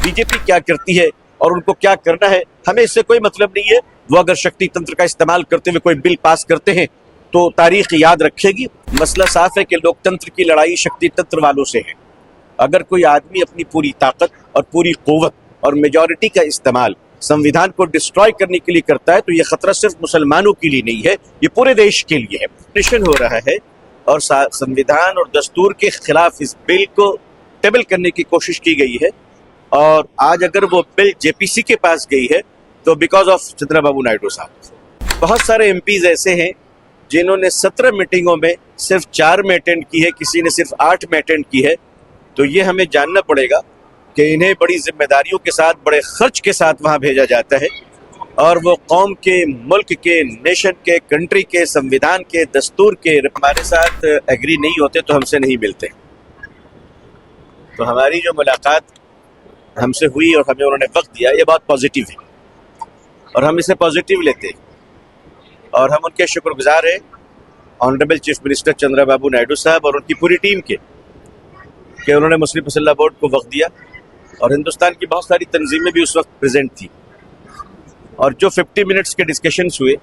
BJP क्या करती है और उनको क्या करना है, हमें इससे कोई मतलब नहीं है। वो अगर शक्ति तंत्र का इस्तेमाल करते हुए कोई बिल पास करते हैं तो तारीख याद रखेगी। मसला साफ है कि लोकतंत्र की लड़ाई शक्ति तंत्र वालों से है। अगर कोई आदमी अपनी पूरी ताकत और पूरी कुव्वत और मेजॉरिटी का इस्तेमाल संविधान को डिस्ट्रॉय करने के लिए करता है तो ये खतरा सिर्फ मुसलमानों के लिए नहीं है, ये पूरे देश के लिए है। निशन हो रहा है और संविधान और दस्तूर के खिलाफ इस बिल को टेबल करने की कोशिश की गई है। और आज अगर वो बिल जेपीसी के पास गई है तो बिकॉज ऑफ चंद्रबाबू नायडू साहब। बहुत सारे एमपीज ऐसे हैं जिन्होंने 17 मीटिंगों में सिर्फ 4 में अटेंड की है, किसी ने सिर्फ 8 में अटेंड की है। तो ये हमें जानना पड़ेगा कि इन्हें बड़ी जिम्मेदारियों के साथ, बड़े खर्च के साथ वहाँ भेजा जाता है और वो कौम के, मुल्क के, नेशन के, कंट्री के, संविधान के, दस्तूर के हमारे साथ एग्री नहीं होते तो हमसे नहीं मिलते। तो हमारी जो मुलाकात हमसे हुई और हमें उन्होंने वक्त दिया, ये बहुत पॉजिटिव है और हम इसे पॉजिटिव लेते हैं और हम उनके शुक्रगुजार हैं honourable chief minister Chandrababu Naidu साहब और उनकी पूरी टीम के कि उन्होंने मुस्लिम फसल्ला बोर्ड को वक्त दिया। और हिंदुस्तान की बहुत सारी तंजीमें भी उस वक्त प्रेजेंट थी और जो 50 मिनट्स के डिस्कशंस हुए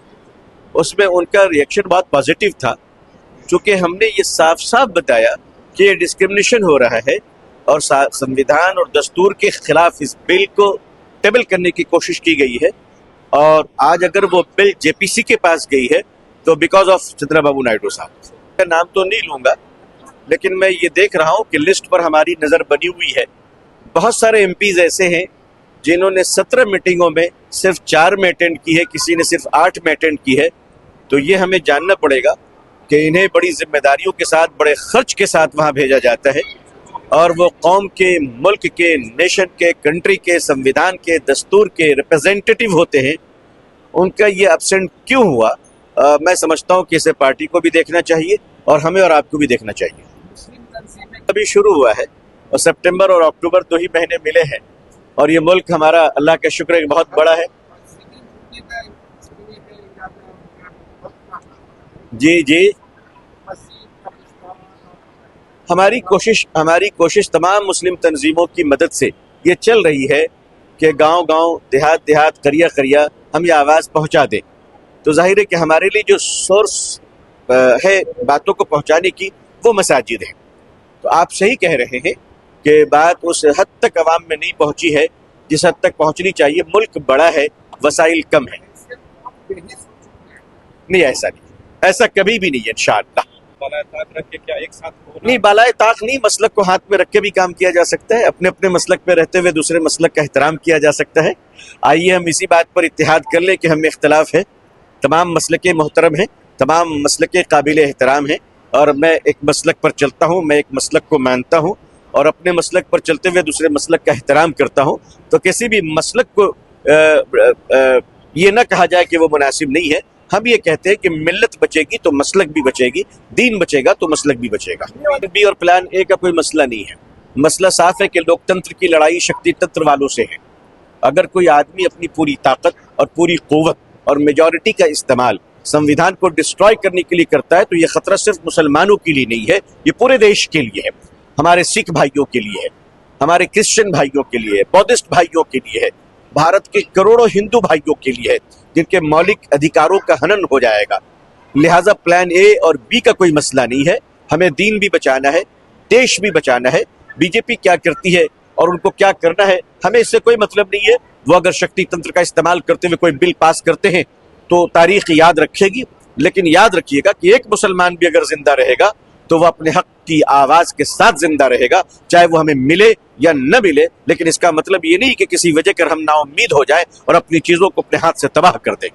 उसमें उनका रिएक्शन बहुत पॉजिटिव था, चूँकि हमने ये साफ साफ बताया कि ये डिस्क्रिमिनेशन हो रहा है और संविधान और दस्तूर के खिलाफ इस बिल को टेबल करने की कोशिश की गई है। और आज अगर वो बिल जेपीसी के पास गई है तो बिकॉज ऑफ चंद्रबाबू नायडू साहब। मैं नाम तो नहीं लूंगा लेकिन मैं ये देख रहा हूँ कि लिस्ट पर हमारी नज़र बनी हुई है। बहुत सारे एमपीज ऐसे हैं जिन्होंने 17 मीटिंगों में सिर्फ 4 में अटेंड की है, किसी ने सिर्फ 8 में अटेंड की है। तो ये हमें जानना पड़ेगा कि इन्हें बड़ी जिम्मेदारियों के साथ, बड़े खर्च के साथ वहाँ भेजा जाता है और वो कौम के, मुल्क के, नेशन के, कंट्री के, संविधान के, दस्तूर के रिप्रेजेंटेटिव होते हैं। उनका ये एब्सेंट क्यों हुआ, मैं समझता हूँ कि इसे पार्टी को भी देखना चाहिए और हमें और आपको भी देखना चाहिए। अभी शुरू हुआ है और सितंबर और अक्टूबर 2 ही महीने मिले हैं और ये मुल्क हमारा, अल्लाह का शुक्र है, बहुत बड़ा है। जी जी, हमारी कोशिश तमाम मुस्लिम तंजीमों की मदद से ये चल रही है कि गांव-गांव, देहात-देहात, करिया-करिया हम ये आवाज़ पहुंचा दें। तो जाहिर है कि हमारे लिए जो सोर्स है बातों को पहुंचाने की, वो मसाजिद है। तो आप सही कह रहे हैं कि बात उस हद तक अवाम में नहीं पहुंची है जिस हद तक पहुंचनी चाहिए। मुल्क बड़ा है, वसाइल कम है। नहीं, ऐसा नहीं, ऐसा कभी भी नहीं है इंशाअल्लाह। बालाए ताक रख के क्या एक साथ नहीं, बालाए ताक नहीं, मसलक को हाथ में रख के भी काम किया जा सकता है। अपने अपने मसलक पे रहते हुए दूसरे मसलक का एहतराम किया जा सकता है। आइए हम इसी बात पर इत्तेहाद कर लें कि हमें इख्तलाफ है, तमाम मसलके मोहतरम हैं, तमाम मसलके काबिल एहतराम हैं और मैं एक मसलक पर चलता हूँ, मैं एक मसलक को मानता हूँ और अपने मसलक पर चलते हुए दूसरे मसलक का एहतराम करता हूँ। तो किसी भी मसलक को ये ना कहा जाए कि वो मुनासिब नहीं है। हम ये कहते हैं कि मिल्लत बचेगी तो मसलक भी बचेगी, दीन बचेगा तो मसलक भी बचेगा। बी और प्लान ए का कोई मसला नहीं है। मसला साफ है कि लोकतंत्र की लड़ाई शक्ति तंत्र वालों से है। अगर कोई आदमी अपनी पूरी ताकत और पूरी कुव्वत और मेजॉरिटी का इस्तेमाल संविधान को डिस्ट्रॉय करने के लिए करता है तो ये खतरा सिर्फ मुसलमानों के लिए नहीं है, ये पूरे देश के लिए है। हमारे सिख भाइयों के लिए है, हमारे क्रिश्चियन भाइयों के लिए है, बौद्धिस्ट भाइयों के लिए है, भारत के करोड़ों हिंदू भाइयों के लिए है जिनके मौलिक अधिकारों का हनन हो जाएगा। लिहाजा प्लान ए और बी का कोई मसला नहीं है। हमें दीन भी बचाना है, देश भी बचाना है। बीजेपी क्या करती है और उनको क्या करना है, हमें इससे कोई मतलब नहीं है। वो अगर शक्ति तंत्र का इस्तेमाल करते हुए कोई बिल पास करते हैं तो तारीख याद रखेगी। लेकिन याद रखिएगा कि एक मुसलमान भी अगर जिंदा रहेगा तो वह अपने हक की आवाज के साथ जिंदा रहेगा, चाहे वो हमें मिले या न मिले। लेकिन इसका मतलब ये नहीं कि किसी वजह कर हम नाउम्मीद हो जाए और अपनी चीजों को अपने हाथ से तबाह कर दें।